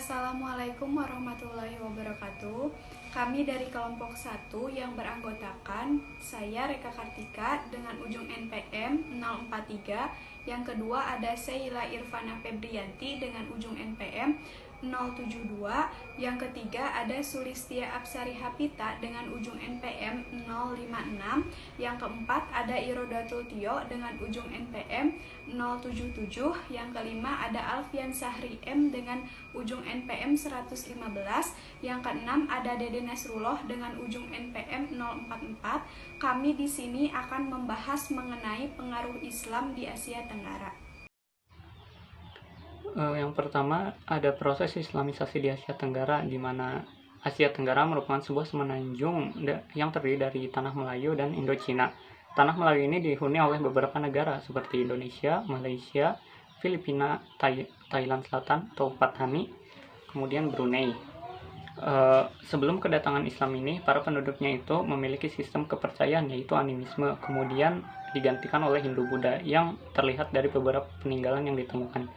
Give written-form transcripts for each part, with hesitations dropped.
Assalamualaikum warahmatullahi wabarakatuh. Kami dari kelompok 1 yang beranggotakan saya Reka Kartika dengan ujung NPM 043. Yang kedua ada Sheila Irfana Febrianti dengan ujung NPM 072. Yang ketiga ada Sulistia Apsari Hapita dengan ujung NPM 056. Yang keempat ada Irodatul Tio dengan ujung NPM 077. Yang kelima ada Alfian Sahri M dengan ujung NPM 115. Yang keenam ada Dede Nasrullah dengan ujung NPM 044. Kami di sini akan membahas mengenai pengaruh Islam di Asia Tenggara. Yang pertama ada proses Islamisasi di Asia Tenggara, di mana Asia Tenggara merupakan sebuah semenanjung yang terdiri dari Tanah Melayu dan Indochina. Tanah Melayu ini dihuni oleh beberapa negara seperti Indonesia, Malaysia, Filipina, Thailand Selatan atau Patani, kemudian Brunei. Sebelum kedatangan Islam ini, para penduduknya itu memiliki sistem kepercayaan yaitu animisme, kemudian digantikan oleh Hindu-Buddha yang terlihat dari beberapa peninggalan yang ditemukan.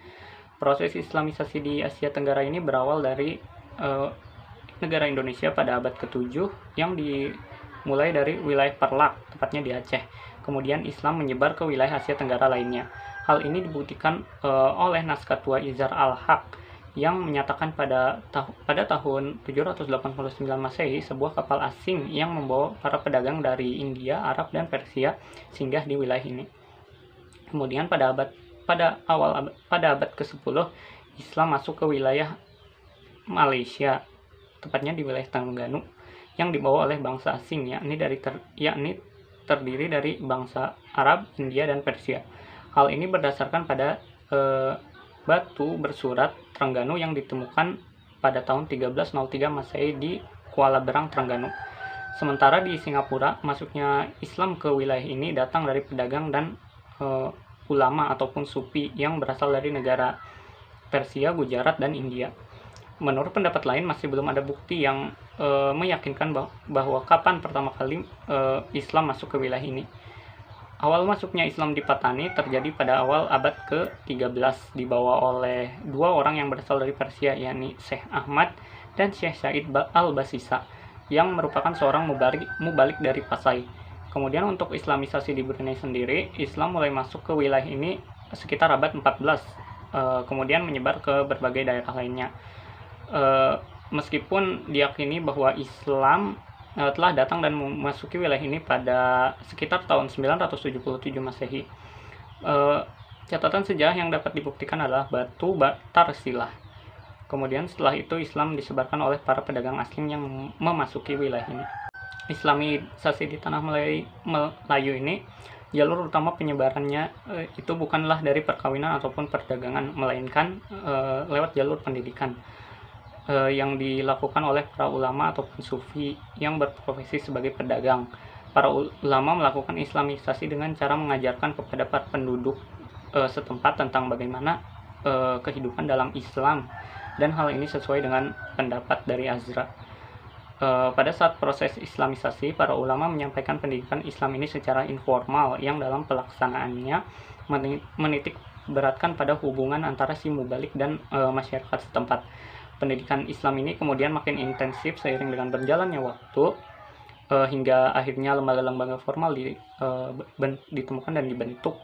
Proses Islamisasi di Asia Tenggara ini berawal dari negara Indonesia pada abad ke-7 yang dimulai dari wilayah Perlak, tepatnya di Aceh. Kemudian Islam menyebar ke wilayah Asia Tenggara lainnya. Hal ini dibuktikan oleh naskah tua Izar al-Haq yang menyatakan pada tahun 789 Masehi sebuah kapal asing yang membawa para pedagang dari India, Arab, dan Persia singgah di wilayah ini. Kemudian pada abad ke-10 Islam masuk ke wilayah Malaysia, tepatnya di wilayah Terengganu, yang dibawa oleh bangsa asing yakni terdiri dari bangsa Arab, India, dan Persia. Hal ini berdasarkan pada batu bersurat Terengganu yang ditemukan pada tahun 1303 Masehi di Kuala Berang, Terengganu. Sementara di Singapura, masuknya Islam ke wilayah ini datang dari pedagang dan ulama ataupun sufi yang berasal dari negara Persia, Gujarat, dan India. Menurut pendapat lain, masih belum ada bukti yang meyakinkan bahwa kapan pertama kali Islam masuk ke wilayah ini. Awal masuknya Islam di Patani terjadi pada awal abad ke-13, dibawa oleh dua orang yang berasal dari Persia, yakni Syekh Ahmad dan Syekh Said al-Basisa, yang merupakan seorang mubalik dari Pasai. Kemudian untuk Islamisasi di Brunei sendiri, Islam mulai masuk ke wilayah ini sekitar abad 14, kemudian menyebar ke berbagai daerah lainnya. Meskipun diyakini bahwa Islam telah datang dan memasuki wilayah ini pada sekitar tahun 977 Masehi. Catatan sejarah yang dapat dibuktikan adalah batu Tarsilah. Kemudian setelah itu Islam disebarkan oleh para pedagang asing yang memasuki wilayah ini. Islamisasi di tanah Melayu ini, jalur utama penyebarannya itu bukanlah dari perkawinan ataupun perdagangan, melainkan lewat jalur pendidikan yang dilakukan oleh para ulama ataupun sufi yang berprofesi sebagai pedagang. Para ulama melakukan Islamisasi dengan cara mengajarkan kepada para penduduk setempat tentang bagaimana kehidupan dalam Islam, dan hal ini sesuai dengan pendapat dari Azra. Pada saat proses Islamisasi, para ulama menyampaikan pendidikan Islam ini secara informal yang dalam pelaksanaannya menitik beratkan pada hubungan antara si mubalik dan masyarakat setempat. Pendidikan Islam ini kemudian makin intensif seiring dengan berjalannya waktu hingga akhirnya lembaga-lembaga formal ditemukan dan dibentuk,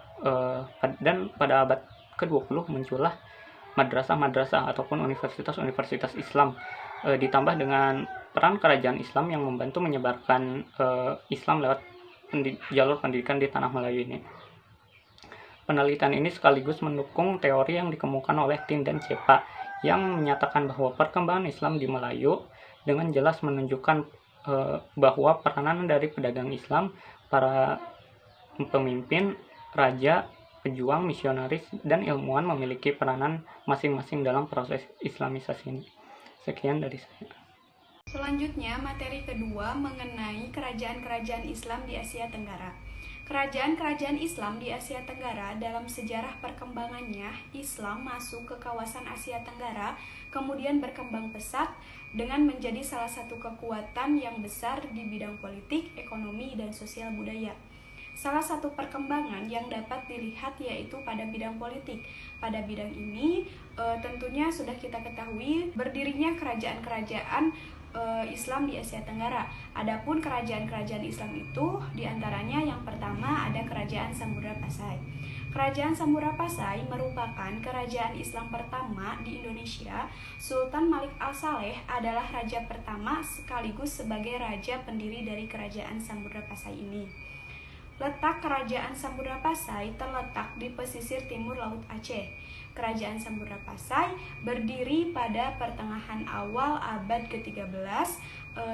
dan pada abad ke-20 muncullah madrasah-madrasah ataupun universitas-universitas Islam, ditambah dengan peran kerajaan Islam yang membantu menyebarkan Islam lewat jalur pendidikan di tanah Melayu ini. Penelitian ini sekaligus mendukung teori yang dikemukakan oleh Tin dan Cepa yang menyatakan bahwa perkembangan Islam di Melayu dengan jelas menunjukkan bahwa peranan dari pedagang Islam, para pemimpin, raja, pejuang, misionaris, dan ilmuwan memiliki peranan masing-masing dalam proses Islamisasi ini. Sekian dari saya. Selanjutnya, materi kedua mengenai kerajaan-kerajaan Islam di Asia Tenggara. Kerajaan-kerajaan Islam di Asia Tenggara dalam sejarah perkembangannya, Islam masuk ke kawasan Asia Tenggara, kemudian berkembang pesat dengan menjadi salah satu kekuatan yang besar di bidang politik, ekonomi, dan sosial budaya. Salah satu perkembangan yang dapat dilihat yaitu pada bidang politik. Pada bidang ini tentunya sudah kita ketahui berdirinya kerajaan-kerajaan Islam di Asia Tenggara. Adapun kerajaan-kerajaan Islam itu diantaranya yang pertama ada Kerajaan Samudra Pasai. Kerajaan Samudra Pasai merupakan kerajaan Islam pertama di Indonesia. Sultan Malik Al-Saleh adalah raja pertama sekaligus sebagai raja pendiri dari Kerajaan Samudra Pasai ini. Letak Kerajaan Samudra Pasai terletak di pesisir timur Laut Aceh. Kerajaan Samudra Pasai berdiri pada pertengahan awal abad ke-13,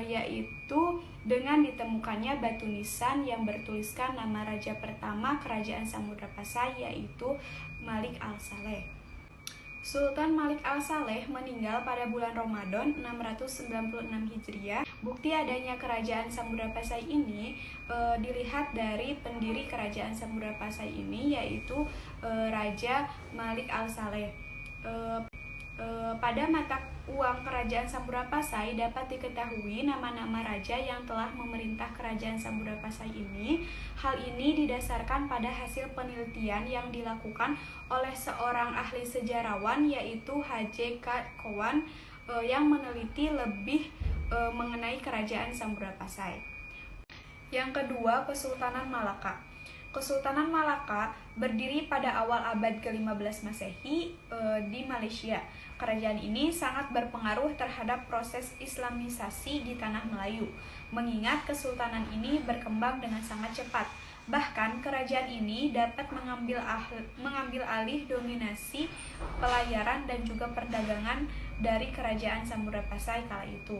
yaitu dengan ditemukannya batu nisan yang bertuliskan nama raja pertama Kerajaan Samudra Pasai, yaitu Malik Al-Saleh. Sultan Malik Al-Saleh meninggal pada bulan Ramadan 696 Hijriah. Bukti adanya Kerajaan Samudra Pasai ini dilihat dari pendiri Kerajaan Samudra Pasai ini, yaitu Raja Malik Al-Saleh. Pada mata uang Kerajaan Samudra Pasai dapat diketahui nama-nama raja yang telah memerintah Kerajaan Samudra Pasai ini. Hal ini didasarkan pada hasil penelitian yang dilakukan oleh seorang ahli sejarawan, yaitu H.J.K. Kowan, yang meneliti lebih mengenai Kerajaan Samudra Pasai. Yang kedua, Kesultanan Malaka. Kesultanan Malaka berdiri pada awal abad ke-15 Masehi di Malaysia. Kerajaan ini sangat berpengaruh terhadap proses Islamisasi di tanah Melayu, mengingat kesultanan ini berkembang dengan sangat cepat. Bahkan kerajaan ini dapat mengambil alih dominasi pelayaran dan juga perdagangan dari Kerajaan Samudra Pasai kala itu.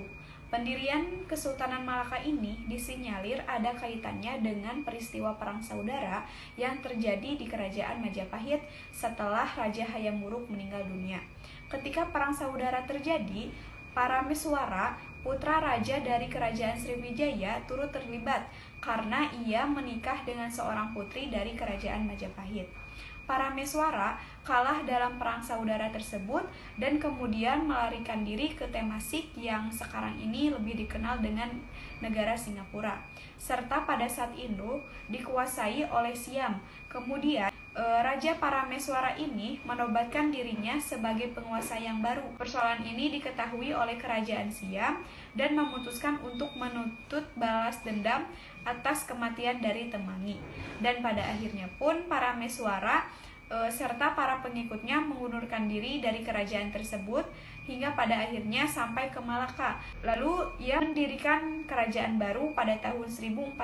Pendirian Kesultanan Malaka ini disinyalir ada kaitannya dengan peristiwa Perang Saudara yang terjadi di Kerajaan Majapahit setelah Raja Hayam Wuruk meninggal dunia. Ketika Perang Saudara terjadi, Parameswara, putra raja dari Kerajaan Sriwijaya, turut terlibat karena ia menikah dengan seorang putri dari Kerajaan Majapahit. Parameswara kalah dalam Perang Saudara tersebut dan kemudian melarikan diri ke Temasik yang sekarang ini lebih dikenal dengan negara Singapura, serta pada saat itu dikuasai oleh Siam. Kemudian Raja Parameswara ini menobatkan dirinya sebagai penguasa yang baru. Persoalan ini diketahui oleh Kerajaan Siam dan memutuskan untuk menuntut balas dendam atas kematian dari Temanggi. Dan pada akhirnya pun Parameswara serta para pengikutnya mengundurkan diri dari kerajaan tersebut hingga pada akhirnya sampai ke Malaka. Lalu ia mendirikan kerajaan baru pada tahun 1402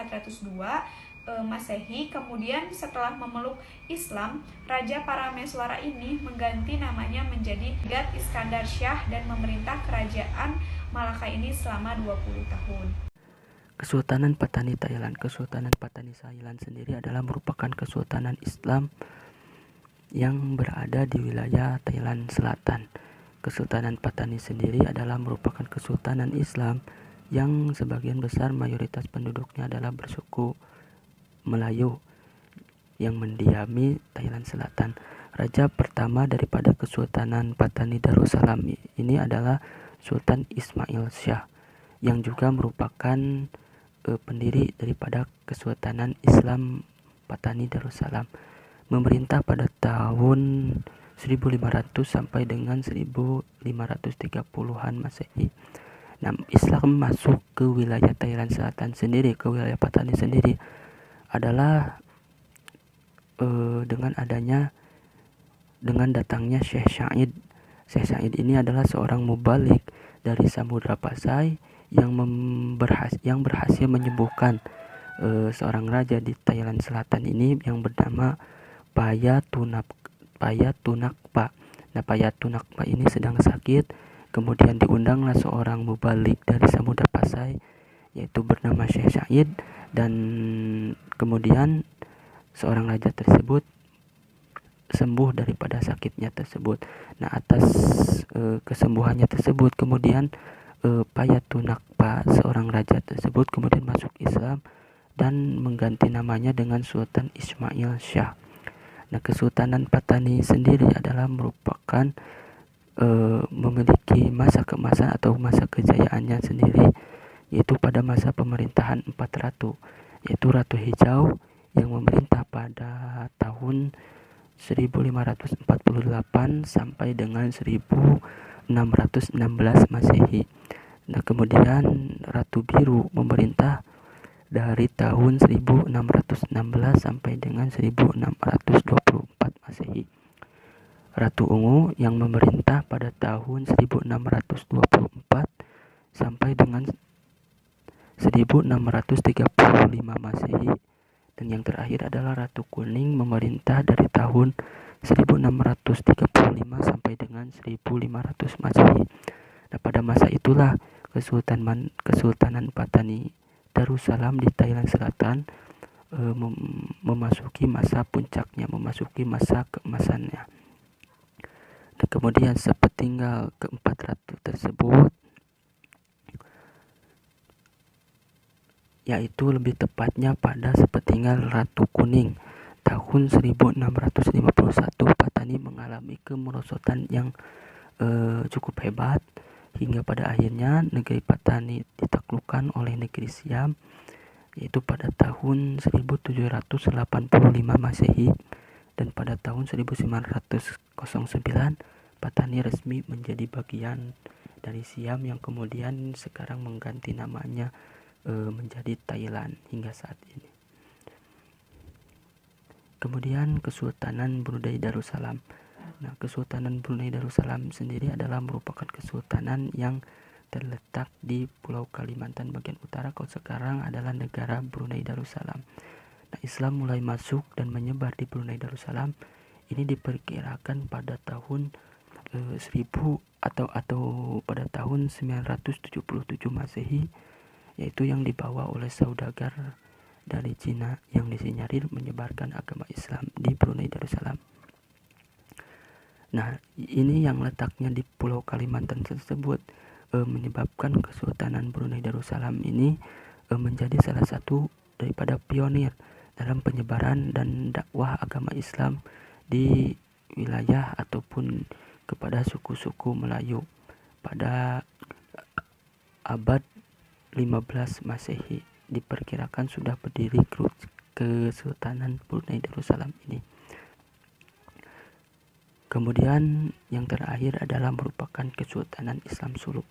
Masehi. Kemudian setelah memeluk Islam, Raja Parameswara ini mengganti namanya menjadi Ghat Iskandar Shah dan memerintah kerajaan Malaka ini selama 20 tahun. Kesultanan Patani Thailand. Kesultanan Patani Thailand sendiri adalah merupakan kesultanan Islam yang berada di wilayah Thailand Selatan. Kesultanan Patani sendiri adalah merupakan kesultanan Islam yang sebagian besar mayoritas penduduknya adalah bersuku Melayu yang mendiami Thailand Selatan. Raja pertama daripada Kesultanan Patani Darussalam ini adalah Sultan Ismail Shah, yang juga merupakan pendiri daripada Kesultanan Islam Patani Darussalam. Memerintah pada tahun 1500 sampai dengan 1530-an Masehi. Nah, Islam masuk ke wilayah Thailand Selatan sendiri, ke wilayah Patani sendiri adalah dengan datangnya Syekh Said. Syekh Said ini adalah seorang mubalik dari Samudra Pasai yang berhasil menyembuhkan seorang raja di Thailand Selatan ini yang bernama Payatunakpa. Nah, Payatunakpa ini sedang sakit. Kemudian diundanglah seorang mubalik dari Samudra Pasai, yaitu bernama Syekh Said, dan kemudian seorang raja tersebut sembuh daripada sakitnya tersebut. Nah, atas kesembuhannya tersebut kemudian Payatunakpa, seorang raja tersebut, kemudian masuk Islam dan mengganti namanya dengan Sultan Ismail Shah. Nah, Kesultanan Patani sendiri adalah merupakan memiliki masa keemasan atau masa kejayaannya sendiri, yaitu pada masa pemerintahan 4 ratu, yaitu Ratu Hijau, yang memerintah pada tahun 1548 sampai dengan 1616 Masehi. Nah, kemudian Ratu Biru memerintah dari tahun 1616 sampai dengan 1624 Masehi. Ratu Ungu yang memerintah pada tahun 1624 sampai dengan 1635 Masehi. Dan yang terakhir adalah Ratu Kuning memerintah dari tahun 1635 sampai dengan 1500 Masehi. Nah, pada masa itulah Kesultanan Patani Darussalam di Thailand Selatan memasuki masa puncaknya, memasuki masa keemasannya. Dan kemudian sepertinggal keempat ratu tersebut, yaitu lebih tepatnya pada sepertinggal Ratu Kuning tahun 1651, Patani mengalami kemerosotan yang cukup hebat, hingga pada akhirnya negeri Patani ditaklukkan oleh negeri Siam, yaitu pada tahun 1785 Masehi. Dan pada tahun 1909 Patani resmi menjadi bagian dari Siam, yang kemudian sekarang mengganti namanya menjadi Thailand hingga saat ini. Kemudian Kesultanan Brunei Darussalam. Nah, Kesultanan Brunei Darussalam sendiri adalah merupakan kesultanan yang terletak di Pulau Kalimantan bagian utara, kalau sekarang adalah negara Brunei Darussalam. Nah, Islam mulai masuk dan menyebar di Brunei Darussalam ini diperkirakan pada tahun 1000 atau pada tahun 977 Masehi, yaitu yang dibawa oleh saudagar dari Cina yang disinyalir menyebarkan agama Islam di Brunei Darussalam. Nah, ini yang letaknya di Pulau Kalimantan tersebut menyebabkan Kesultanan Brunei Darussalam ini menjadi salah satu daripada pionir dalam penyebaran dan dakwah agama Islam di wilayah ataupun kepada suku-suku Melayu pada abad 15 Masehi. Diperkirakan sudah berdiri Kesultanan Brunei Darussalam ini. Kemudian yang terakhir adalah merupakan Kesultanan Islam Sulu.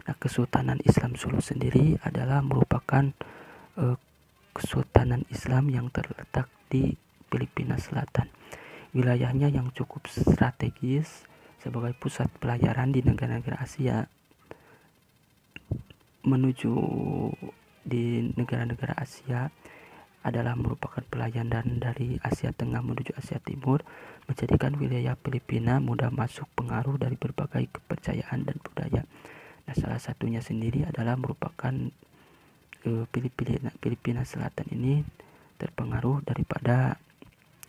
Nah, Kesultanan Islam Sulu sendiri adalah merupakan Kesultanan Islam yang terletak di Filipina Selatan. Wilayahnya yang cukup strategis sebagai pusat pelayaran di negara-negara Asia menuju di negara-negara Asia adalah merupakan pelayaran dari Asia Tengah menuju Asia Timur, menjadikan wilayah Filipina mudah masuk pengaruh dari berbagai kepercayaan dan budaya. Nah, salah satunya sendiri adalah merupakan Filipina Selatan ini terpengaruh daripada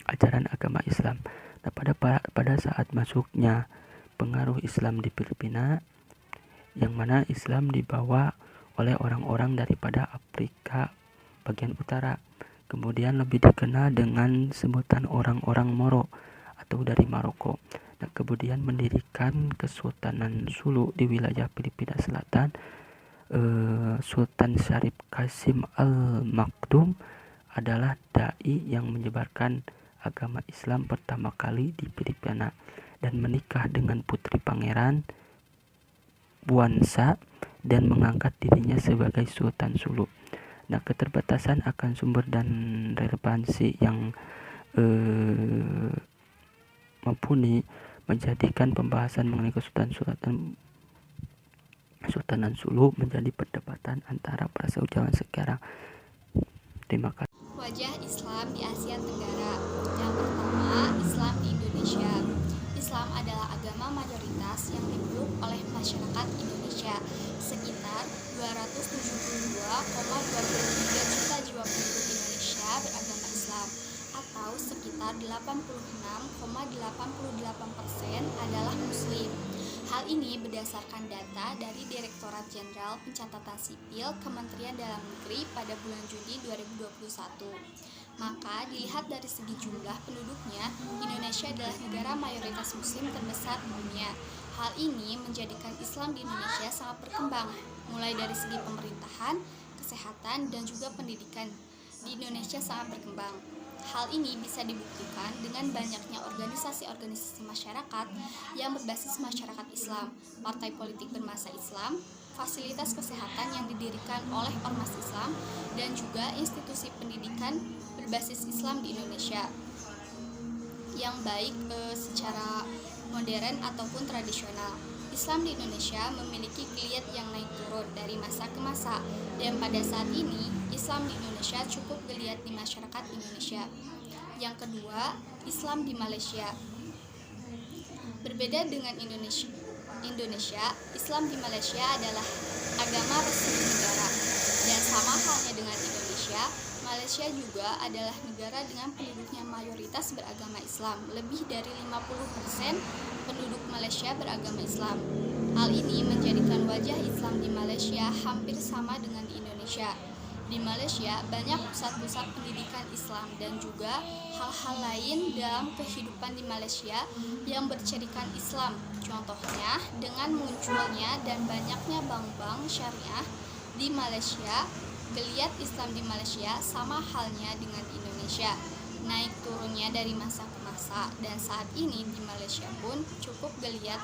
ajaran agama Islam. Nah, pada saat masuknya pengaruh Islam di Filipina, yang mana Islam dibawa oleh orang-orang daripada Afrika bagian utara, kemudian lebih dikenal dengan sebutan orang-orang Moro atau dari Maroko. Nah, kemudian mendirikan Kesultanan Sulu di wilayah Filipina Selatan. Sultan Syarif Qasim Al-Maktoum adalah dai yang menyebarkan agama Islam pertama kali di Filipina dan menikah dengan putri pangeran Buansa dan mengangkat dirinya sebagai Sultan Sulu. Nah, keterbatasan akan sumber dan relevansi yang mumpuni menjadikan pembahasan mengenai Kesultanan Sulu menjadi perdebatan antara para sejauh sekarang. Terima kasih. Wajah Islam di Asia Tenggara. Yang pertama, Islam di Indonesia. Islam adalah agama mayoritas yang dipeluk oleh masyarakat Indonesia. Sekitar 272,23 juta jiwa penduduk Indonesia beragama Islam, atau sekitar 86,88% adalah Muslim. Hal ini berdasarkan data dari Direktorat Jenderal Pencatatan Sipil Kementerian Dalam Negeri pada bulan Juni 2021. Maka dilihat dari segi jumlah penduduknya, Indonesia adalah negara mayoritas Muslim terbesar di dunia. Hal ini menjadikan Islam di Indonesia sangat berkembang, mulai dari segi pemerintahan, kesehatan, dan juga pendidikan. di Indonesia sangat berkembang. Hal ini bisa dibuktikan dengan banyaknya organisasi-organisasi masyarakat yang berbasis masyarakat Islam, partai politik bermasa Islam, fasilitas kesehatan yang didirikan oleh ormas Islam, dan juga institusi pendidikan berbasis Islam di Indonesia yang baik secara modern ataupun tradisional. Islam di Indonesia memiliki geliat yang naik turun dari masa ke masa, dan pada saat ini Islam di Indonesia cukup geliat di masyarakat Indonesia. Yang kedua, Islam di Malaysia. Berbeda dengan Indonesia, Islam di Malaysia adalah agama resmi negara, dan sama halnya dengan Indonesia, Malaysia juga adalah negara dengan penduduknya mayoritas beragama Islam. Lebih dari 50% penduduk Malaysia beragama Islam. Hal ini menjadikan wajah Islam di Malaysia hampir sama dengan di Indonesia. Di Malaysia banyak pusat-pusat pendidikan Islam dan juga hal-hal lain dalam kehidupan di Malaysia yang bercirikan Islam. Contohnya dengan munculnya dan banyaknya bank-bank syariah di Malaysia. Geliat Islam di Malaysia sama halnya dengan di Indonesia, naik turunnya dari masa ke masa, dan saat ini di Malaysia pun cukup geliat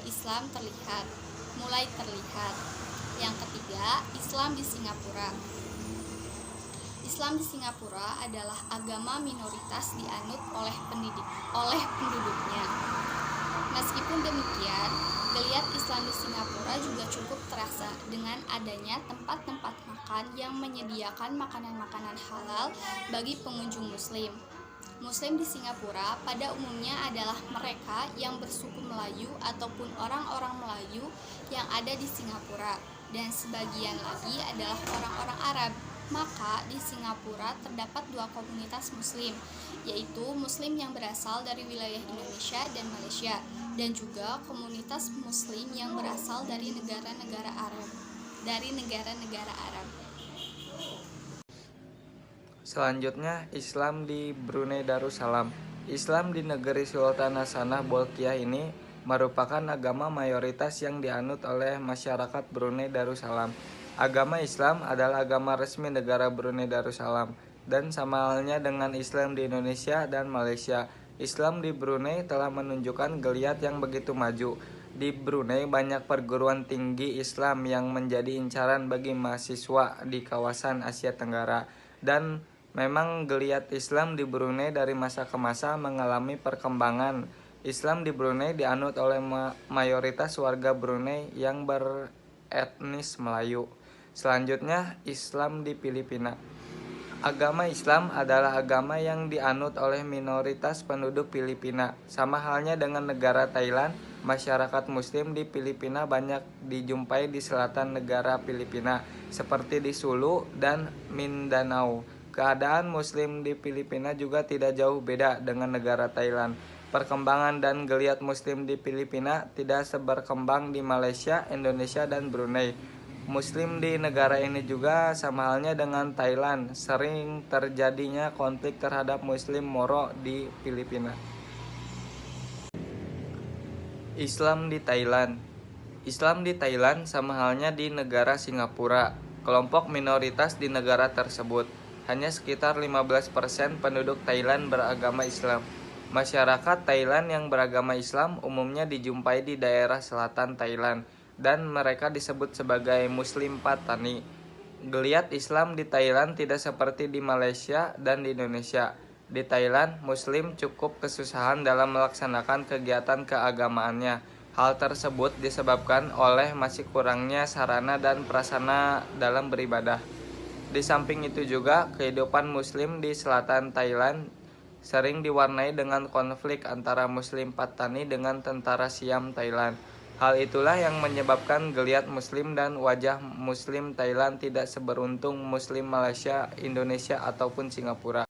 Islam mulai terlihat. Yang ketiga, Islam di Singapura. Islam di Singapura adalah agama minoritas dianut oleh penduduknya. Meskipun demikian, geliat Islam di Singapura juga cukup terasa dengan adanya tempat-tempat makan yang menyediakan makanan-makanan halal bagi pengunjung Muslim. Muslim di Singapura pada umumnya adalah mereka yang bersuku Melayu ataupun orang-orang Melayu yang ada di Singapura, dan sebagian lagi adalah orang-orang Arab. Maka di Singapura terdapat dua komunitas Muslim, yaitu Muslim yang berasal dari wilayah Indonesia dan Malaysia, dan juga komunitas Muslim yang berasal dari negara-negara Arab. Selanjutnya, Islam di Brunei Darussalam. Islam di negeri Sultan Hasanah Bolkiah ini merupakan agama mayoritas yang dianut oleh masyarakat Brunei Darussalam. Agama Islam adalah agama resmi negara Brunei Darussalam, dan sama halnya dengan Islam di Indonesia dan Malaysia, Islam di Brunei telah menunjukkan geliat yang begitu maju. Di Brunei banyak perguruan tinggi Islam yang menjadi incaran bagi mahasiswa di kawasan Asia Tenggara, dan memang geliat Islam di Brunei dari masa ke masa mengalami perkembangan. Islam di Brunei dianut oleh mayoritas warga Brunei yang beretnis Melayu. Selanjutnya, Islam di Filipina. Agama Islam adalah agama yang dianut oleh minoritas penduduk Filipina. Sama halnya dengan negara Thailand, masyarakat Muslim di Filipina banyak dijumpai di selatan negara Filipina, seperti di Sulu dan Mindanao. Keadaan Muslim di Filipina juga tidak jauh beda dengan negara Thailand. Perkembangan dan geliat Muslim di Filipina tidak seberkembang di Malaysia, Indonesia, dan Brunei. Muslim di negara ini juga sama halnya dengan Thailand, sering terjadinya konflik terhadap Muslim Moro di Filipina. Islam di Thailand. Islam di Thailand sama halnya di negara Singapura. Kelompok minoritas di negara tersebut. Hanya sekitar 15% penduduk Thailand beragama Islam. Masyarakat Thailand yang beragama Islam umumnya dijumpai di daerah selatan Thailand, dan mereka disebut sebagai Muslim Patani. Geliat Islam di Thailand tidak seperti di Malaysia dan di Indonesia. Di Thailand, Muslim cukup kesusahan dalam melaksanakan kegiatan keagamaannya. Hal tersebut disebabkan oleh masih kurangnya sarana dan prasarana dalam beribadah. Di samping itu juga, kehidupan Muslim di selatan Thailand sering diwarnai dengan konflik antara Muslim Patani dengan tentara Siam Thailand. Hal itulah yang menyebabkan geliat Muslim dan wajah Muslim Thailand tidak seberuntung Muslim Malaysia, Indonesia, ataupun Singapura.